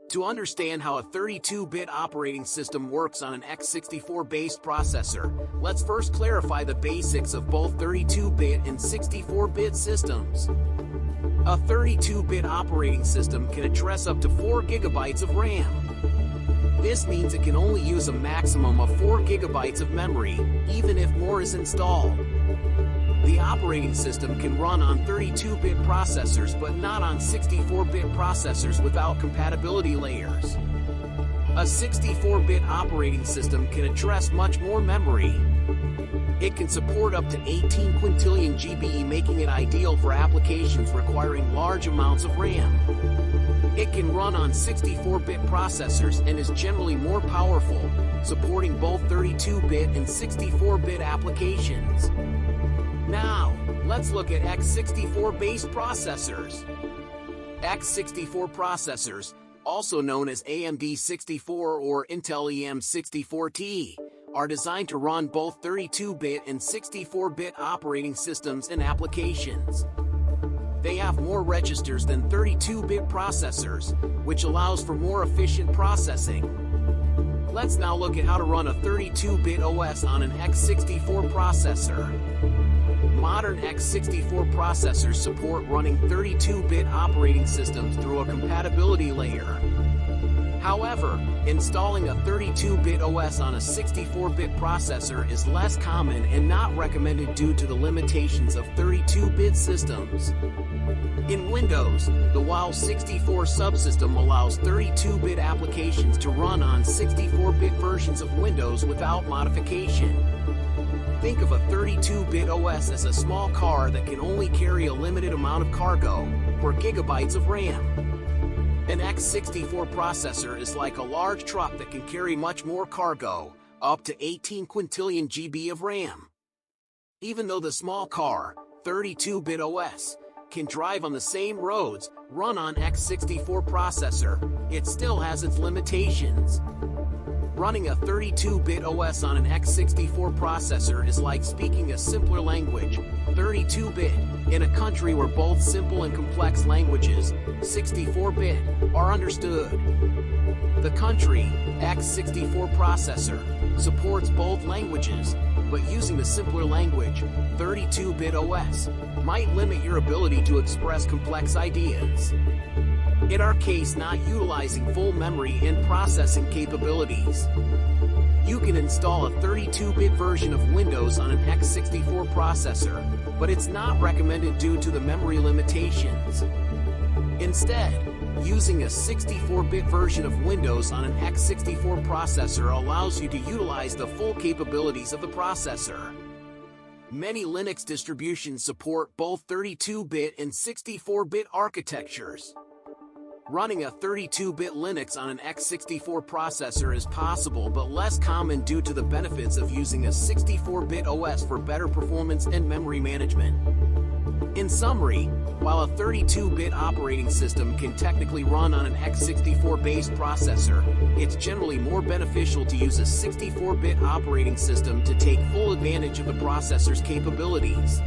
To understand how a 32-bit operating system works on an x64-based processor, let's first clarify the basics of both 32-bit and 64-bit systems. A 32-bit operating system can address up to 4 GB of RAM. This means it can only use a maximum of 4 GB of memory, even if more is installed. The operating system can run on 32-bit processors but not on 64-bit processors without compatibility layers. A 64-bit operating system can address much more memory. It can support up to 18 quintillion GB, making it ideal for applications requiring large amounts of RAM. It can run on 64-bit processors and is generally more powerful, supporting both 32-bit and 64-bit applications. Now, let's look at x64-based processors. x64 processors, also known as AMD64 or Intel EM64T, are designed to run both 32-bit and 64-bit operating systems and applications. They have more registers than 32-bit processors, which allows for more efficient processing. Let's now look at how to run a 32-bit OS on an x64 processor. Modern x64 processors support running 32-bit operating systems through a compatibility layer. However, installing a 32-bit OS on a 64-bit processor is less common and not recommended due to the limitations of 32-bit systems. In Windows, the WoW64 subsystem allows 32-bit applications to run on 64-bit versions of Windows without modification. Think of a 32-bit OS as a small car that can only carry a limited amount of cargo, 4 GB of RAM. An x64 processor is like a large truck that can carry much more cargo, up to 18 quintillion GB of RAM. Even though the small car, 32-bit OS, can drive on the same roads, run on x64 processor, it still has its limitations. Running a 32-bit OS on an x64 processor is like speaking a simpler language, 32-bit, in a country where both simple and complex languages, 64-bit, are understood. The country, x64 processor, supports both languages, but using the simpler language, 32-bit OS, might limit your ability to express complex ideas. In our case, not utilizing full memory and processing capabilities. You can install a 32-bit version of Windows on an x64 processor, but it's not recommended due to the memory limitations. Instead, using a 64-bit version of Windows on an x64 processor allows you to utilize the full capabilities of the processor. Many Linux distributions support both 32-bit and 64-bit architectures. Running a 32-bit Linux on an x64 processor is possible but less common due to the benefits of using a 64-bit OS for better performance and memory management. In summary, while a 32-bit operating system can technically run on an x64-based processor, it's generally more beneficial to use a 64-bit operating system to take full advantage of the processor's capabilities.